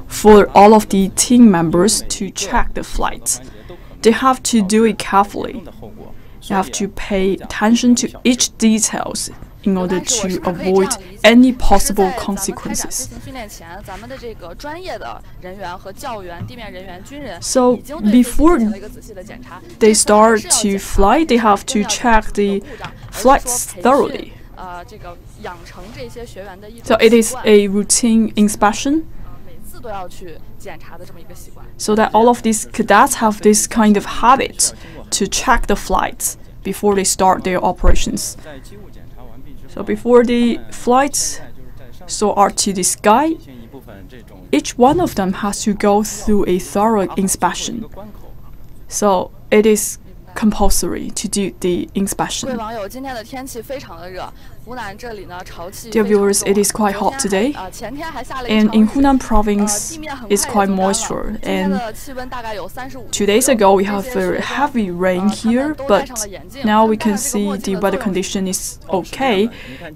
for all of the team members to check the flight. They have to do it carefully. You have to pay attention to each details in order to avoid any possible consequences. So before they start to fly, they have to check the flights thoroughly. So it is a routine inspection, so that all of these cadets have this kind of habit to check the flights before they start their operations. So before the flights soar to the sky, each one of them has to go through a thorough inspection. So it is compulsory to do the inspection. Dear viewers, it is quite hot today, and in Hunan province, it's quite moisture. And 2 days ago, we have very heavy rain here, but now we can see the weather condition is okay,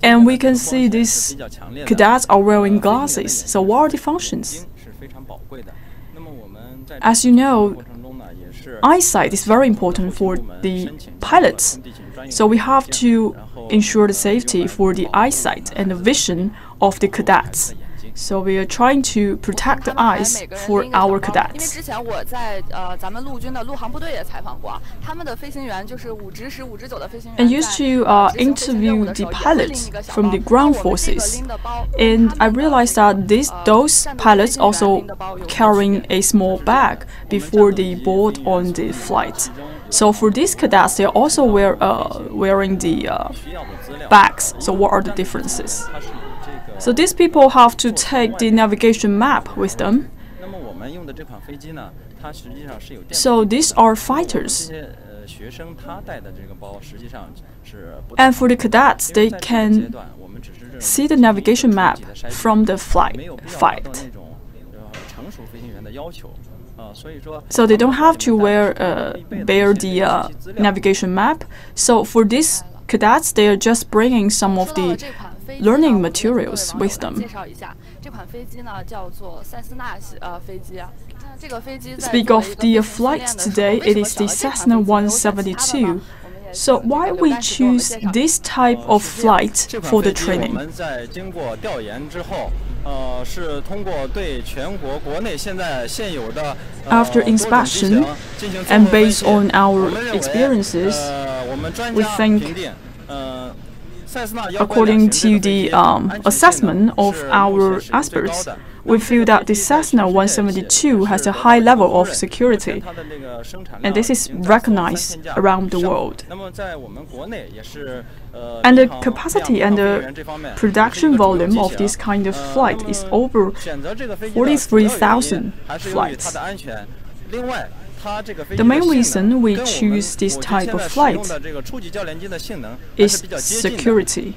and we can see these cadets are wearing glasses. So what are the functions? As you know, eyesight is very important for the pilots, so we have to ensure the safety for the eyesight and the vision of the cadets. So we are trying to protect the eyes for our cadets. I used to interview the pilots from the ground forces, and I realized that those pilots also carrying a small bag before they board on the flight. So for these cadets, they also wearing the bags. So what are the differences? So these people have to take the navigation map with them. So these are fighters. And for the cadets, they can see the navigation map from the flight. So they don't have to bear the navigation map. So for these cadets, they are just bringing some of the learning materials with them. Speak of the flight today, it is the Cessna 172. So why we choose this type of flight for the training? After inspection and based on our experiences, we think, according to the assessment of our experts, we feel that the Cessna 172 has a high level of security, and this is recognized around the world. And the capacity and the production volume of this kind of flight is over 43,000 flights. The main reason we choose this type of flight is security.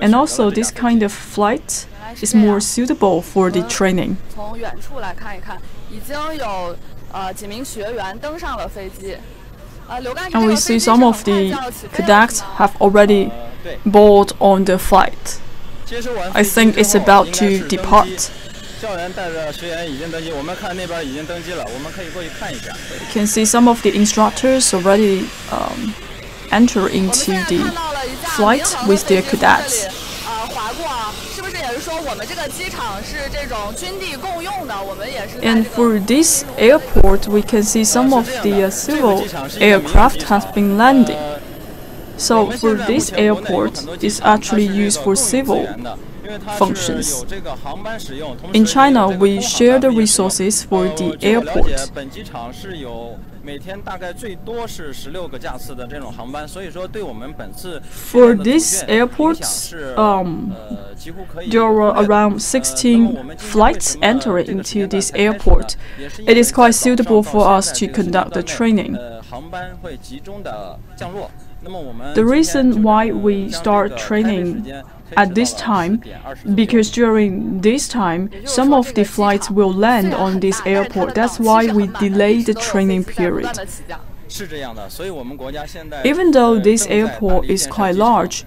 And also this kind of flight is more suitable for the training. And we see some of the cadets have already boarded on the flight. I think it's about to depart. You can see some of the instructors already enter into the flight with their cadets. And for this airport, we can see some of the civil aircraft have been landing. So for this airport, it's actually used for civil functions. In China, we share the resources for the airport. For this airport, there are around 16 flights entering into this airport. It is quite suitable for us to conduct the training. The reason why we start training at this time, because during this time, some of the flights will land on this airport. That's why we delay the training period. Even though this airport is quite large,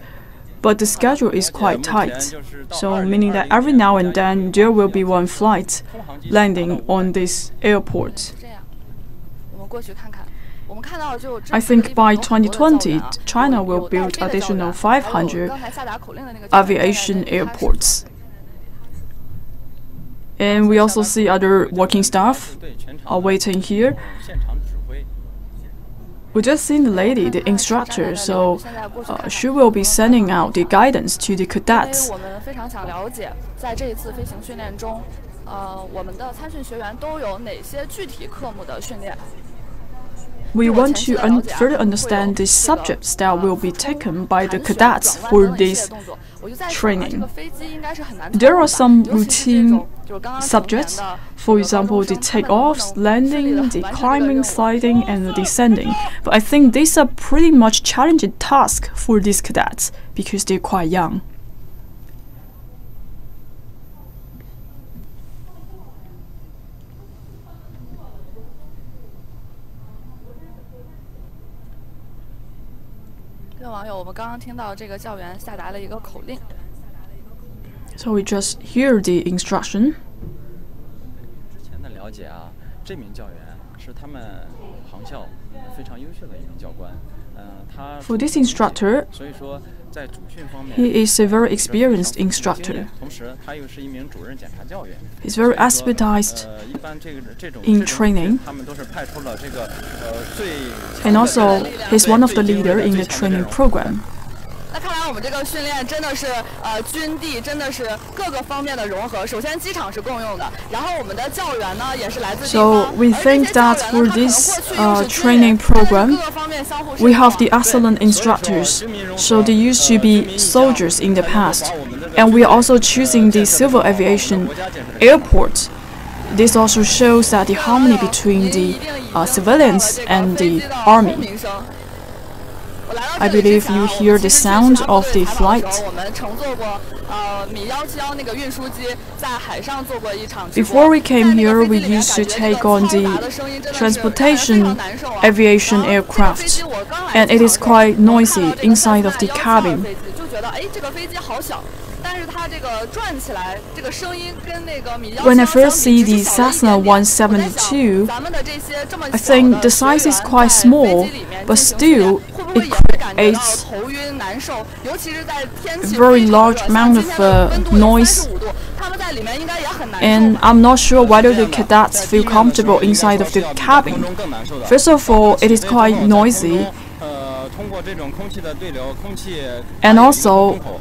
but the schedule is quite tight, so meaning that every now and then there will be one flight landing on this airport. I think by 2020, China will build additional 500 aviation airports. And we also see other working staff are waiting here. We just seen the lady, the instructor, so she will be sending out the guidance to the cadets. We want to further understand the subjects that will be taken by the cadets for this training. There are some routine subjects, for example, the takeoffs, landing, the climbing, sliding, and the descending. But I think these are pretty much challenging tasks for these cadets because they're quite young. So we just hear the instruction. For this instructor, he is a very experienced instructor. He's very expertised in training, and also he's one of the leaders in the training program. So we think that for this training program, we have the excellent instructors. So they used to be soldiers in the past, and we are also choosing the civil aviation airport. This also shows that the harmony between the civilians and the army. I believe you hear the sound of the flight. Before we came here, we used to take on the transportation aviation aircraft, and it is quite noisy inside of the cabin. When I first see the Cessna 172, I think the size is quite small, but still it creates a very large amount of noise. And I'm not sure whether the cadets feel comfortable inside of the cabin. First of all, it is quite noisy, and also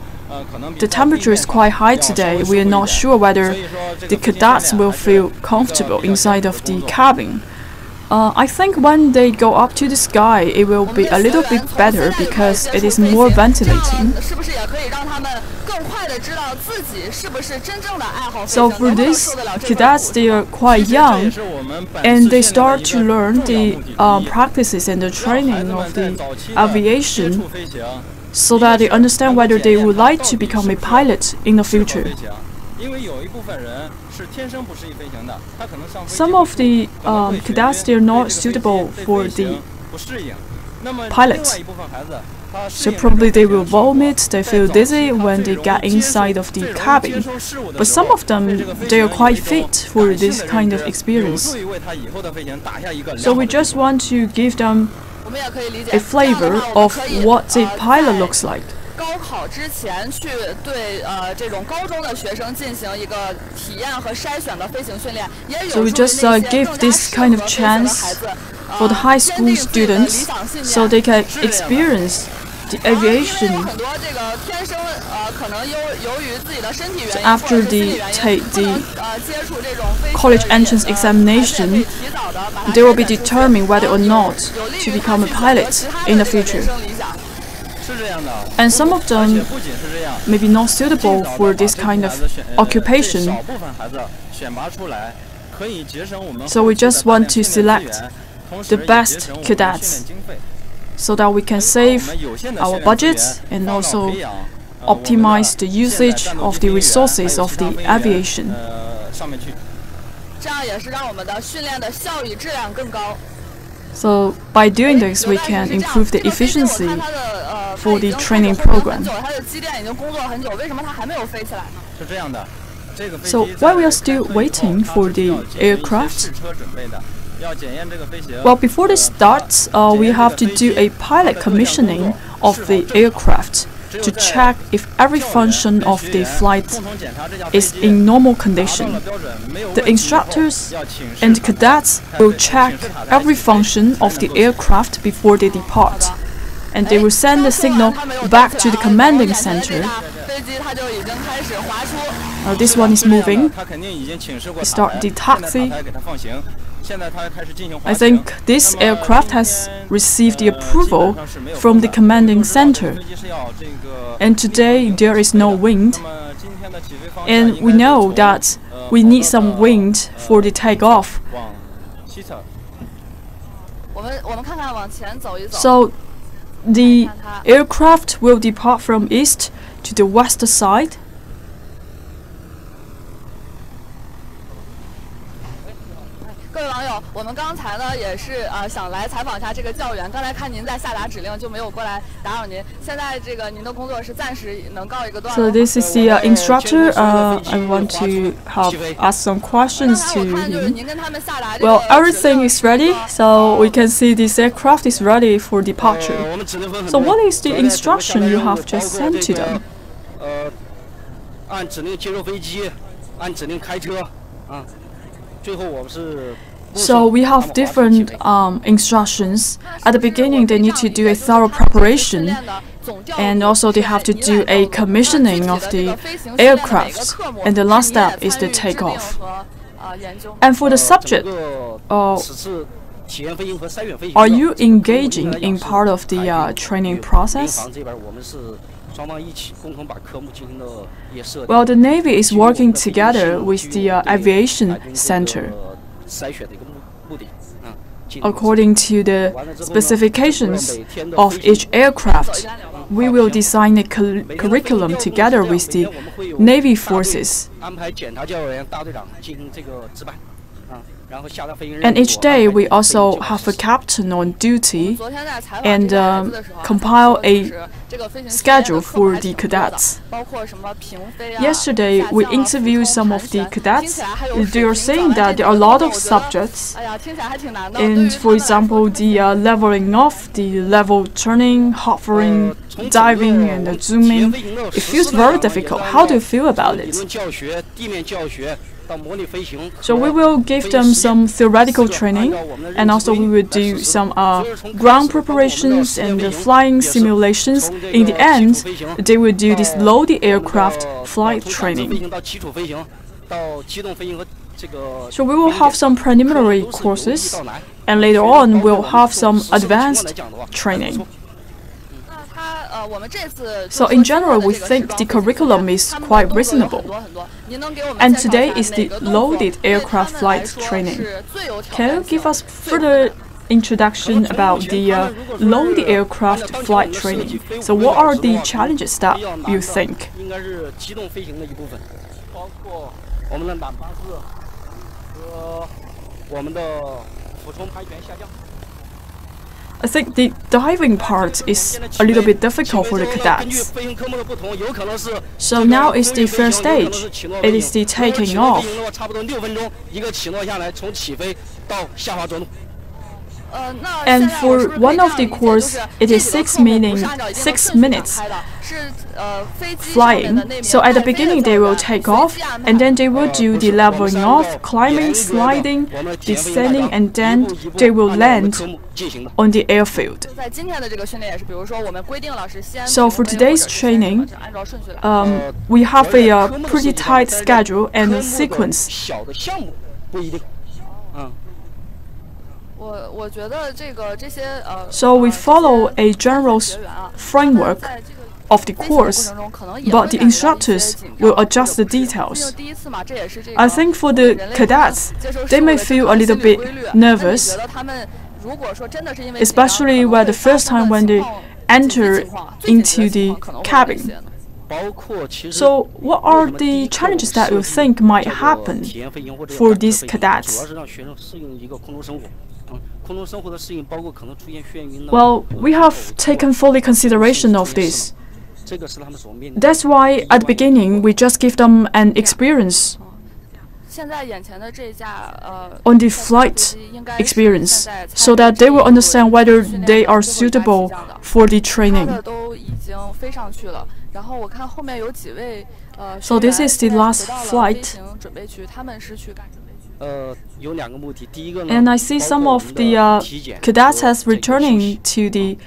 the temperature is quite high today. We are not sure whether the cadets will feel comfortable inside of the cabin. I think when they go up to the sky, it will be a little bit better because it is more ventilating. So for this, cadets, they are quite young, and they start to learn the practices and the training of the aviation, so that they understand whether they would like to become a pilot in the future. Some of the cadets, they are not suitable for the pilots. So probably they will vomit, they feel dizzy when they get inside of the cabin. But some of them, they are quite fit for this kind of experience. So we just want to give them a flavor of what a pilot looks like. So we just give this kind of chance for the high school students so they can experience the aviation. So after they take the college entrance examination, they will be determined whether or not to become a pilot in the future. And some of them may be not suitable for this kind of occupation. So we just want to select the best cadets so that we can save our budget and also optimize the usage of the resources of the aviation. So by doing this, we can improve the efficiency for the training program. So while we are still waiting for the aircraft, well, before this starts, we have to do a pilot commissioning of the aircraft to check if every function of the flight is in normal condition. The instructors and cadets will check every function of the aircraft before they depart, and they will send the signal back to the commanding center. This one is moving. Start the taxi. I think this aircraft has received the approval from the commanding center. And today there is no wind. And we know that we need some wind for the takeoff. So the aircraft will depart from east to the west side. So this is the instructor. I want to ask some questions to him. Well, everything is ready, so we can see this aircraft is ready for departure. So what is the instruction you have just sent to them? So we have different instructions. At the beginning, they need to do a thorough preparation, and also they have to do a commissioning of the aircraft, and the last step is the takeoff. And for the subject, are you engaging in part of the training process? Well, the Navy is working together with the Aviation Center. According to the specifications of each aircraft, we will design a curriculum together with the Navy forces. And each day we also have a captain on duty and compile a schedule for the cadets. Yesterday we interviewed some of the cadets. They are saying that there are a lot of subjects, and for example the leveling off, the level turning, hovering, diving and zooming. It feels very difficult. How do you feel about it? So we will give them some theoretical training, and also we will do some ground preparations and flying simulations. In the end, they will do this low-the-aircraft flight training. So we will have some preliminary courses, and later on we'll have some advanced training. So in general, we think the curriculum is quite reasonable. And today is the loaded aircraft flight training. Can you give us further introduction about the loaded aircraft flight training? So what are the challenges that you think? I think the diving part is a little bit difficult for the cadets. So now is the first stage. It is the taking off. And for one of the course, it is 6 minutes flying. So at the beginning they will take off, and then they will do the leveling off, climbing, sliding, descending, and then they will land on the airfield. So for today's training, we have a pretty tight schedule and a sequence. So we follow a general framework of the course, but the instructors will adjust the details. I think for the cadets, they may feel a little bit nervous, especially when the first time when they enter into the cabin. So what are the challenges that you think might happen for these cadets? Well, we have taken fully consideration of this. That's why at the beginning we just give them an experience on the flight experience, so that they will understand whether they are suitable for the training. So this is the last flight. And I see some of the cadets as returning to the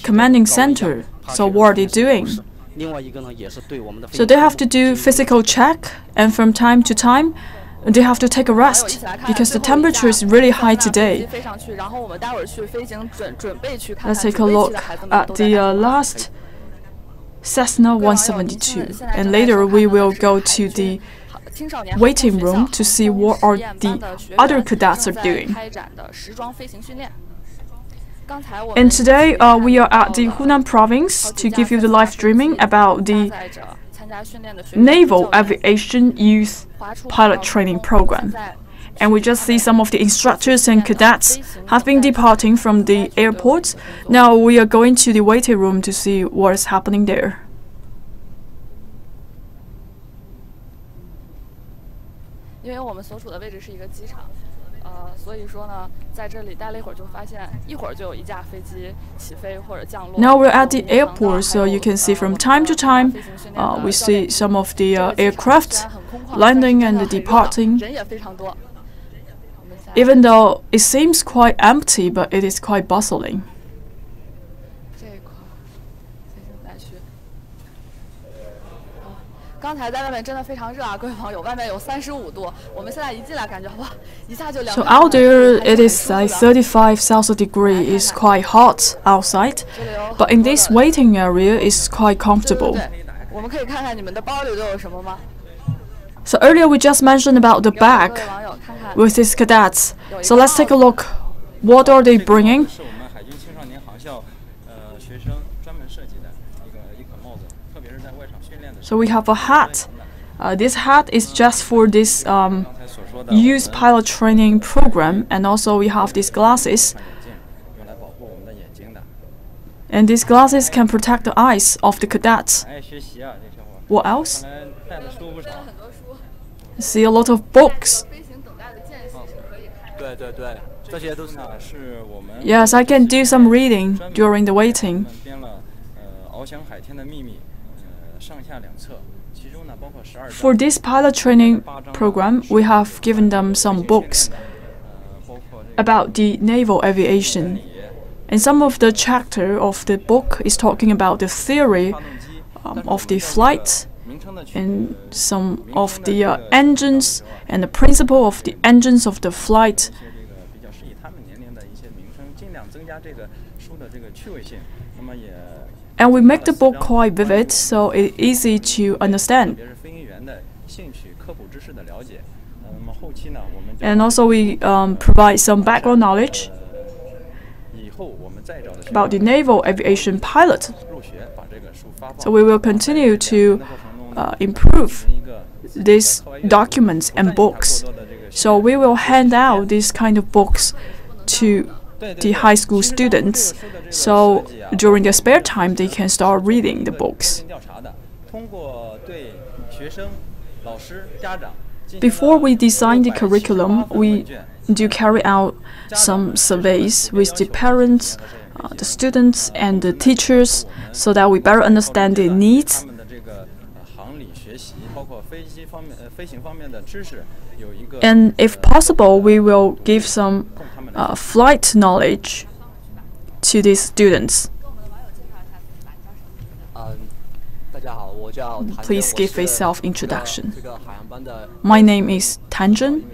commanding center. So what are they doing? So they have to do physical check, and from time to time, they have to take a rest because the temperature is really high today. Let's take a look at the last Cessna 172, and later we will go to the waiting room to see what are the other cadets are doing. And today we are at the Hunan province to give you the live streaming about the Naval Aviation Youth Pilot Training Program. And we just see some of the instructors and cadets have been departing from the airport. Now we are going to the waiting room to see what is happening there. Now we're at the airport, so you can see from time to time we see some of the aircraft landing and departing. Even though it seems quite empty, but it is quite bustling. So out there it is like 35 Celsius degrees. It's quite hot outside, but in this waiting area it's quite comfortable. So earlier we just mentioned about the bag with these cadets. So let's take a look. What are they bringing? So we have a hat. This hat is just for this youth pilot training program, and also we have these glasses. And these glasses can protect the eyes of the cadets. What else? I see a lot of books. Yes, I can do some reading during the waiting. For this pilot training program, we have given them some books about the naval aviation. And some of the chapter of the book is talking about the theory of the flight, and some of the engines and the principle of the engines of the flight. And we make the book quite vivid, so it's easy to understand. And also we provide some background knowledge about the naval aviation pilot. So we will continue to improve these documents and books. So we will hand out these kind of books to the high school students, so during their spare time they can start reading the books. Before we design the curriculum, we do carry out some surveys with the parents, the students and the teachers, so that we better understand their needs. And if possible, we will give some flight knowledge to these students. Please give a self-introduction. My name is Tanzhen.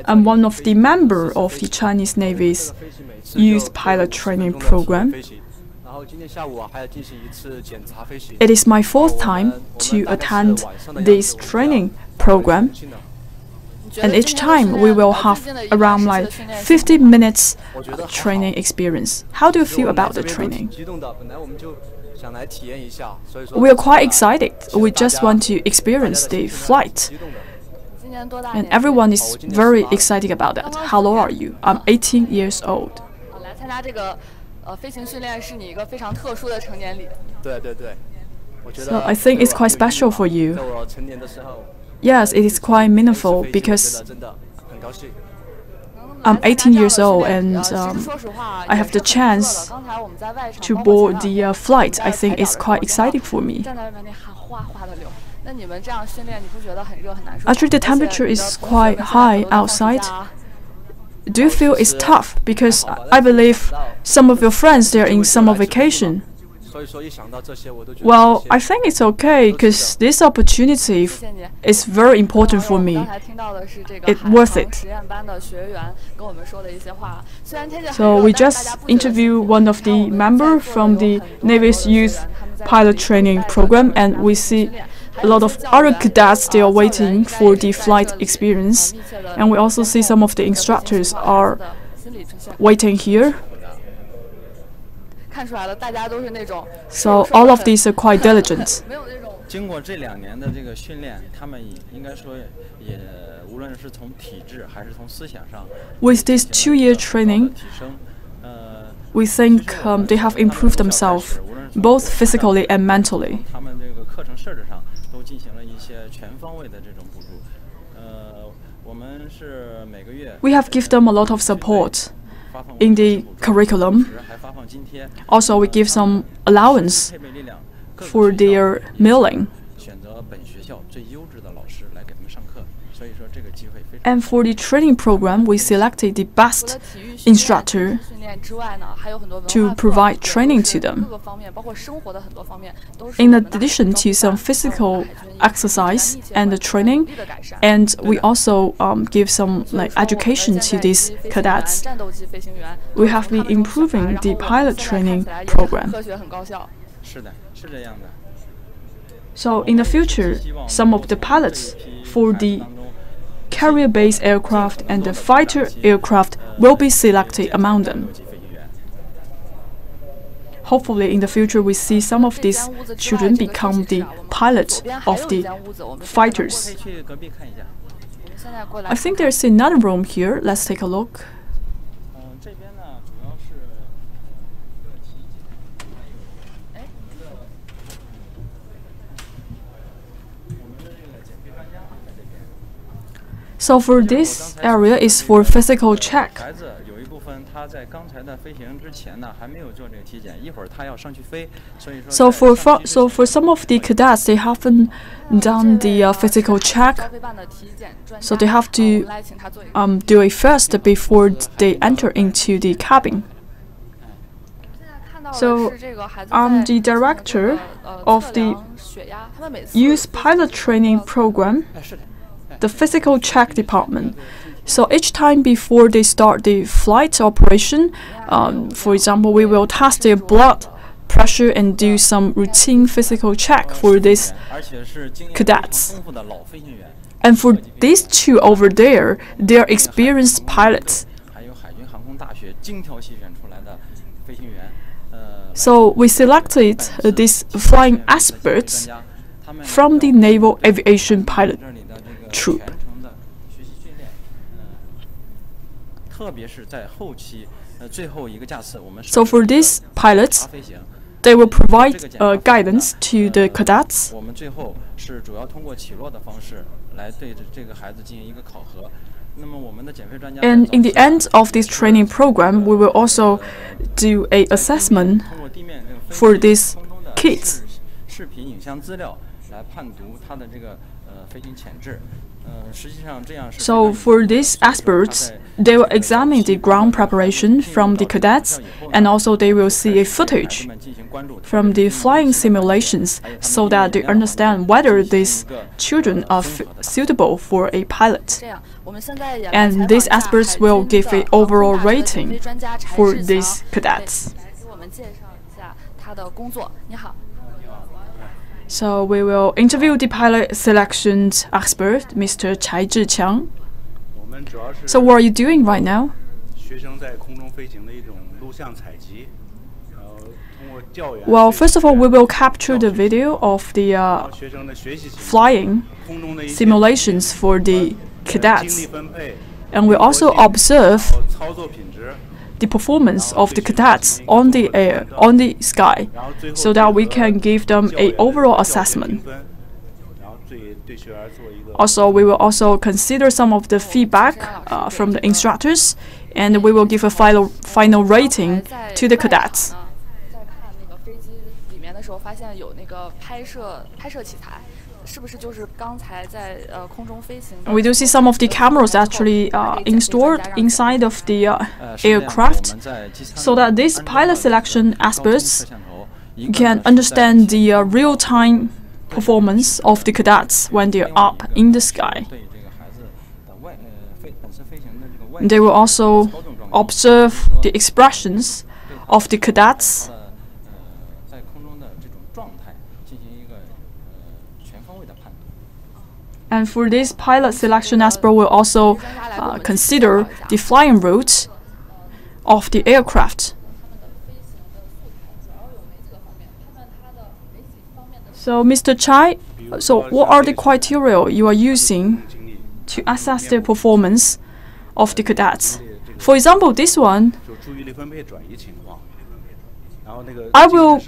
I'm one of the members of the Chinese Navy's Youth Pilot Training Program. It is my fourth time to attend this training program, and each time we will have around like 50 minutes training experience. How do you feel about the training? We are quite excited. We just want to experience the flight. And everyone is very excited about that. How old are you? I'm 18 years old. 来参加这个飞行训练是你一个非常特殊的成年礼。对。So I think it's quite special for you. Yes, it is quite meaningful because I'm 18 years old and I have the chance to board the flight. I think it's quite exciting for me. Actually, the temperature is quite high outside. Do you feel it's tough? Because I believe some of your friends, they're in summer vacation. Well, I think it's okay because this opportunity is very important for me. It's worth it. So we just interviewed one of the members from the Navy's Youth Pilot Training Program, and we see a lot of other cadets, they are waiting for the flight experience. And we also see some of the instructors are waiting here. So all of these are quite diligent. 经过这2年的这个训练，他们应该说也无论是从体制还是从思想上 With this 2-year training, we think they have improved themselves, both physically and mentally. 他们这个课程设置上都进行了一些全方位的这种补助。我们是每个月 We have given them a lot of support in the curriculum. Also, we give some allowance for their mealing. And for the training program, we selected the best instructor to provide training to them. In addition to some physical exercise and the training, and we also give some education to these cadets. We have been improving the pilot training program. So in the future, some of the pilots for the carrier-based aircraft and the fighter aircraft will be selected among them. Hopefully, in the future, we see some of these children become the pilots of the fighters. I think there's another room here. Let's take a look. So for this area is for physical check. So for some of the cadets, they haven't done the physical check. So they have to do it first before they enter into the cabin. So I'm the director of the Youth Pilot Training Program, the physical check department. So each time before they start the flight operation, for example, we will test their blood pressure and do some routine physical check for these cadets. And for these two over there, they are experienced pilots. So we selected these flying experts from the Naval Aviation Pilot Troop. So for these pilots, they will provide guidance to the cadets. And in the end of this training program, we will also do an assessment for these kids. So for these experts, they will examine the ground preparation from the cadets, and also they will see a footage from the flying simulations so that they understand whether these children are suitable for a pilot. And these experts will give an overall rating for these cadets. So we will interview the pilot selection expert, Mr. Chai Zhiqiang. So what are you doing right now? Well, first of all, we will capture the video of the flying simulations for the cadets, and we also observe the performance of the cadets on the air, on the sky, so that we can give them an overall assessment. Also, we will also consider some of the feedback from the instructors, and we will give a final rating to the cadets. We do see some of the cameras actually installed inside of the aircraft, so that these pilot selection experts can understand the real-time performance of the cadets when they are up in the sky. They will also observe the expressions of the cadets and for this pilot selection expert will also consider the flying route of the aircraft. So, Mr. Chai, so what are the criteria you are using to assess the performance of the cadets? For example, this one, I will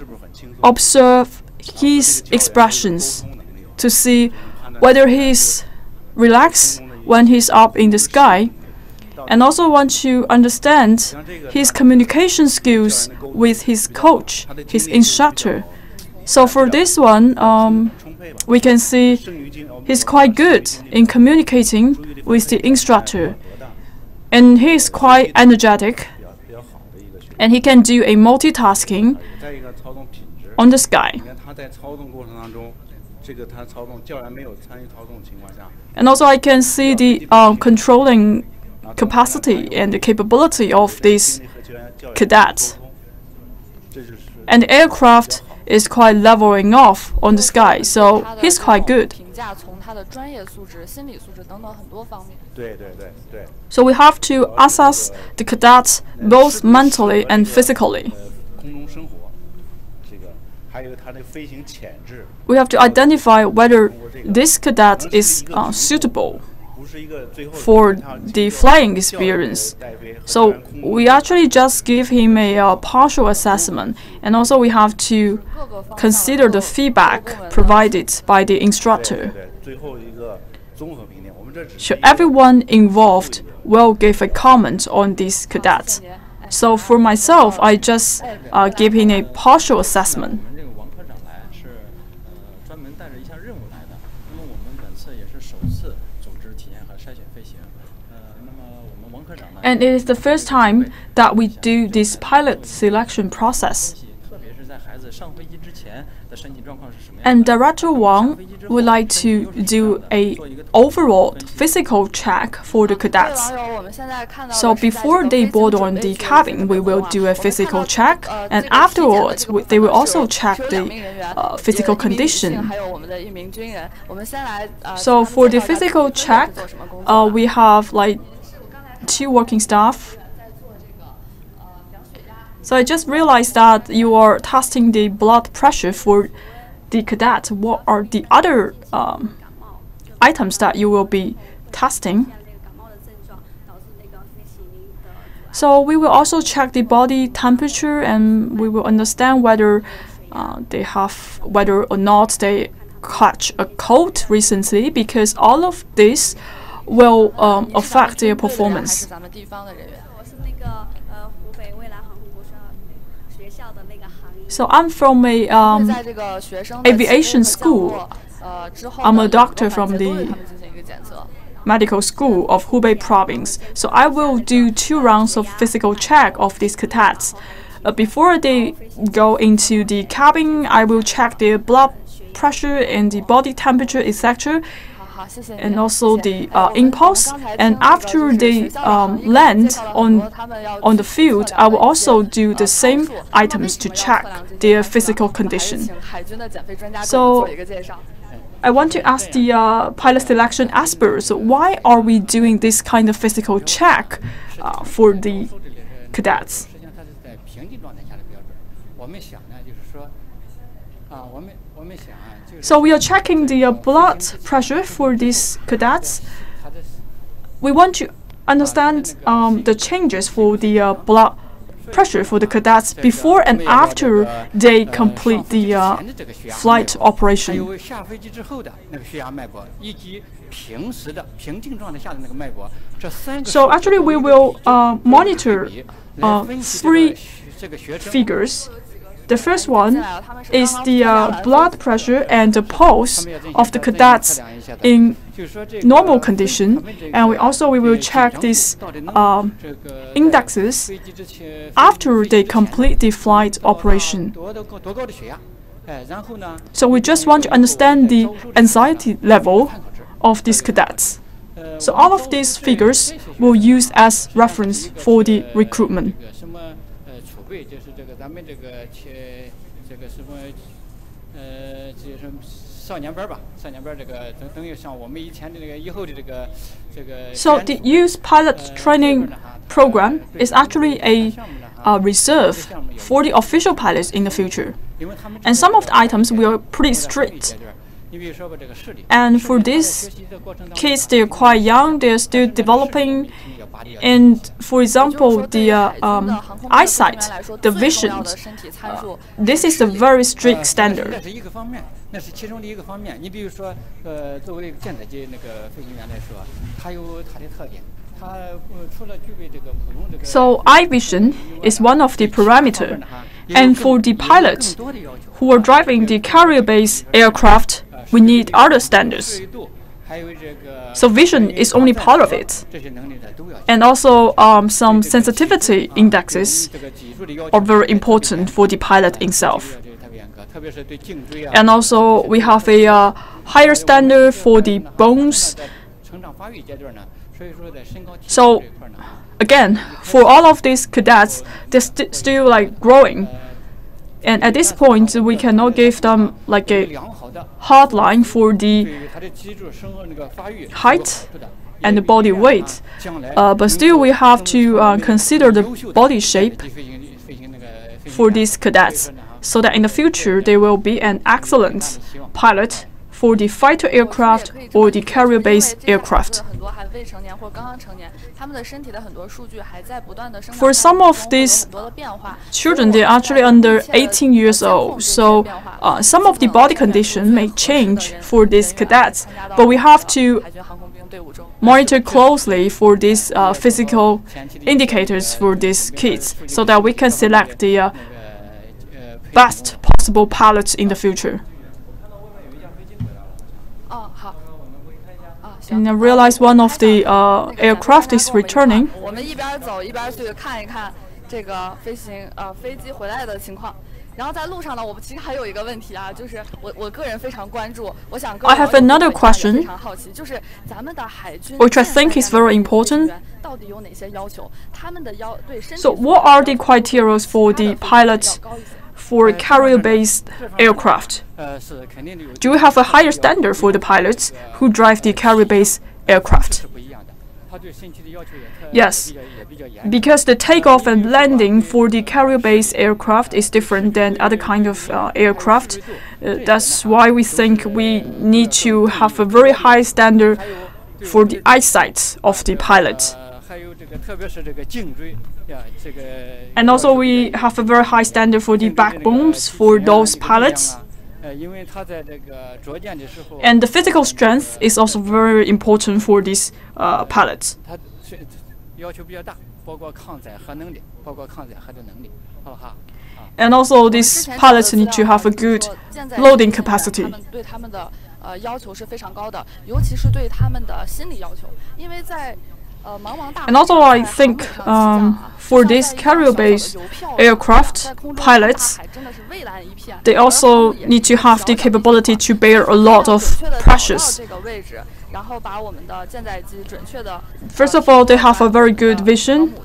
observe his expressions to see whether he's relaxed when he's up in the sky, and also want to understand his communication skills with his coach, his instructor. So for this one, we can see he's quite good in communicating with the instructor, and he is quite energetic, and he can do a multitasking on the sky. And also I can see the controlling capacity and the capability of this cadet. And the aircraft is quite leveling off on the sky, so he's quite good. So we have to assess the cadet both mentally and physically. We have to identify whether this cadet is suitable for the flying experience. So we actually just give him a partial assessment, and also we have to consider the feedback provided by the instructor. So everyone involved will give a comment on this cadet. So for myself, I just give him a partial assessment. And it is the first time that we do this pilot selection process. And Director Wang would like to do an overall physical check for the cadets. So before they board on the cabin, we will do a physical check, and afterwards they will also check the physical condition. So for the physical check, we have like 2 working staff. So I just realized that you are testing the blood pressure for the cadet. What are the other items that you will be testing? So we will also check the body temperature, and we will understand whether whether or not they catch a cold recently, because all of this will affect their performance. So I'm from a aviation school. I'm a doctor from the medical school of Hubei province. So I will do 2 rounds of physical check of these cadets. Before they go into the cabin, I will check their blood pressure and the body temperature, etc., and also the impulse. And after they land on the field, I will also do the same items to check their physical condition. So I want to ask the pilot selection experts, why are we doing this kind of physical check for the cadets? So we are checking the blood pressure for these cadets. We want to understand the changes for the blood pressure for the cadets before and after they complete the flight operation. So actually we will monitor 3 figures. The first one is the blood pressure and the pulse of the cadets in normal condition, and we will check these indexes after they complete the flight operation. So we just want to understand the anxiety level of these cadets. So all of these figures will use as reference for the recruitment. So the youth pilot training program is actually a reserve for the official pilots in the future. And some of the items were pretty strict. And for these kids, they're quite young, they're still developing. And for example, the eyesight, the vision, this is a very strict standard. So eye vision is one of the parameters. And for the pilots who are driving the carrier-based aircraft, we need other standards. So vision is only part of it. And also some sensitivity indexes are very important for the pilot himself. And also we have a higher standard for the bones. So again, for all of these cadets, they're still like growing. And at this point, we cannot give them like a hard line for the height and the body weight. But still, we have to consider the body shape for these cadets, so that in the future they will be an excellent pilot for the fighter aircraft or the carrier-based aircraft. For some of these children, they're actually under 18 years old, so some of the body condition may change for these cadets, but we have to monitor closely for these physical indicators for these kids, so that we can select the best possible pilots in the future. And I realize one of the aircraft is returning. I have another question, which I think is very important. So what are the criteria for the pilots for carrier-based aircraft? Do we have a higher standard for the pilots who drive the carrier-based aircraft? Yes, because the takeoff and landing for the carrier-based aircraft is different than other kind of aircraft. That's why we think we need to have a very high standard for the eyesight of the pilot. And also we have a very high standard for the backbones for those pilots. And the physical strength is also very important for these pilots. And also these pilots need to have a good loading capacity. And also I think for these carrier-based aircraft pilots, they also need to have the capability to bear a lot of pressures. First of all, they have a very good vision,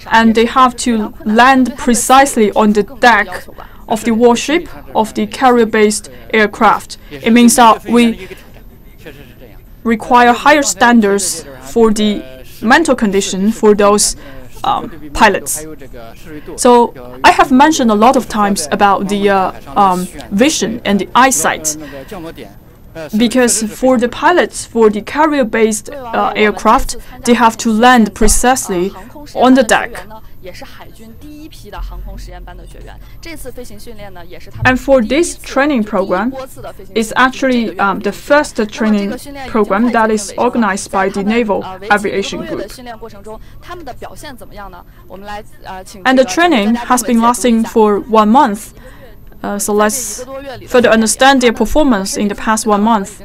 and they have to land precisely on the deck of the warship of the carrier-based aircraft. It means that we require higher standards for the mental condition for those pilots. So I have mentioned a lot of times about the vision and the eyesight. Because for the pilots, for the carrier-based aircraft, they have to land precisely on the deck. And for this training program, it's actually the first training program that is organized by the Naval Aviation Group. And the training has been lasting for 1 month. So let's further understand their performance in the past 1 month.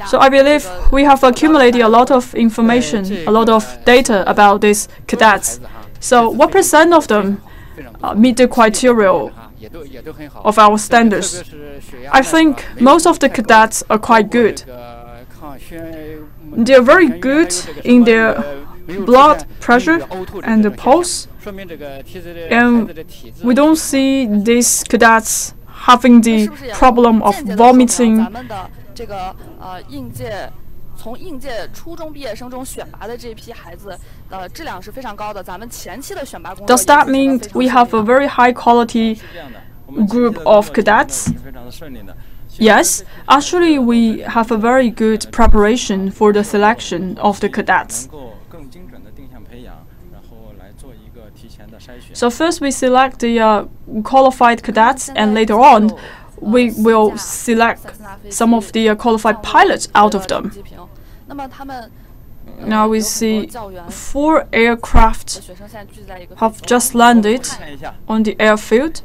So I believe we have accumulated a lot of information, a lot of data about these cadets. So what percent of them meet the criteria of our standards? I think most of the cadets are quite good. They are very good in their blood pressure and the pulse. And we don't see these cadets having the problem of vomiting. Does that mean we have a very high quality group of cadets? Yes, actually we have a very good preparation for the selection of the cadets. So first we select the qualified cadets, and later on we will select some of the qualified pilots out of them. Now we see 4 aircraft have just landed on the airfield.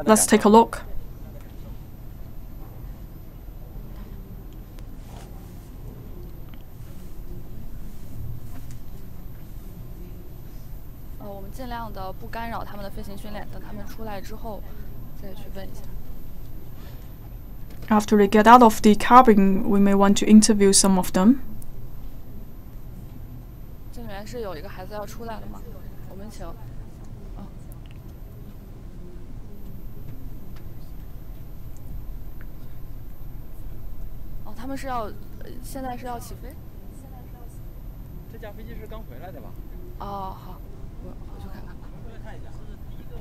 Let's take a look. After they get out of the cabin, we may want to interview some of them.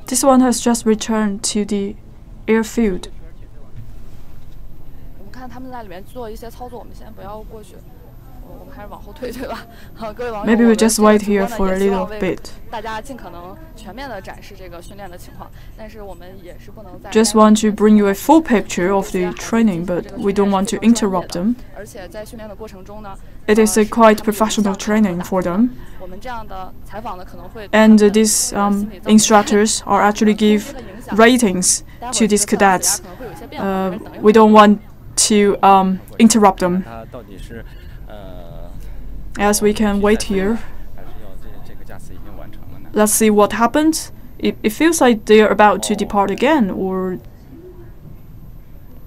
This one has just returned to the airfield. Maybe we'll just wait here for a little bit. Just want to bring you a full picture of the training, but we don't want to interrupt them. It is a quite professional training for them. And these instructors are actually give ratings to these cadets. We don't want to interrupt them, as we can wait here. Let's see what happens. It feels like they're about to depart again, or...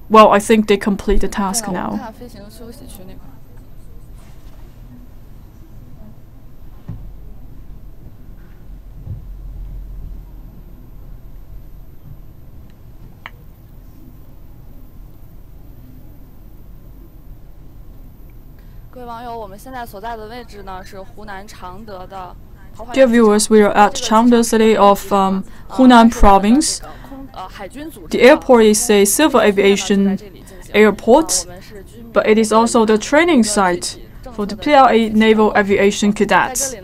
Well, I think they complete the task now. Dear viewers, we are at Changde city of Hunan province. The airport is a civil aviation airport, but it is also the training site for the PLA Naval Aviation Cadets.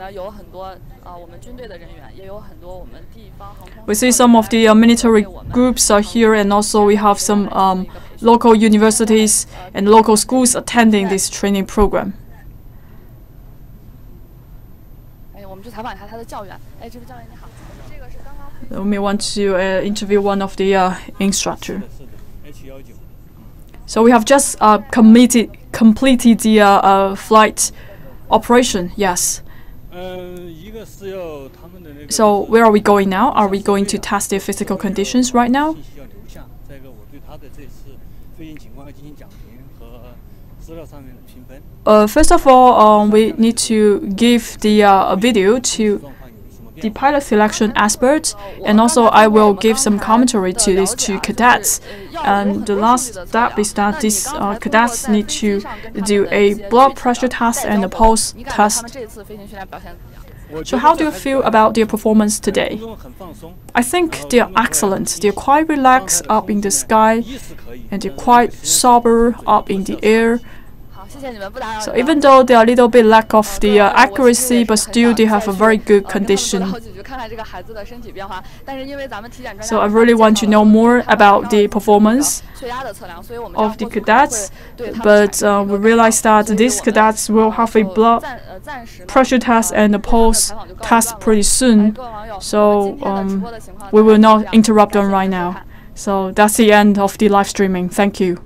We see some of the military groups are here, and also we have some local universities and local schools attending this training program. We may want to interview one of the instructors. So we have just completed the flight operation. Yes. So where are we going now? Are we going to test their physical conditions right now? First of all, we need to give the video to the pilot selection aspect, and also I will give some commentary to these two cadets. And the last step is that these cadets need to do a blood pressure test and a pulse test. So how do you feel about their performance today? I think they are excellent. They are quite relaxed up in the sky, and they're quite sober up in the air. So even though they are a little bit lack of the accuracy, but still they have a very good condition. So I really want to know more about the performance of the cadets, but we realize that these cadets will have a blood pressure test and a pulse test pretty soon. So we will not interrupt them right now. So that's the end of the live streaming. Thank you.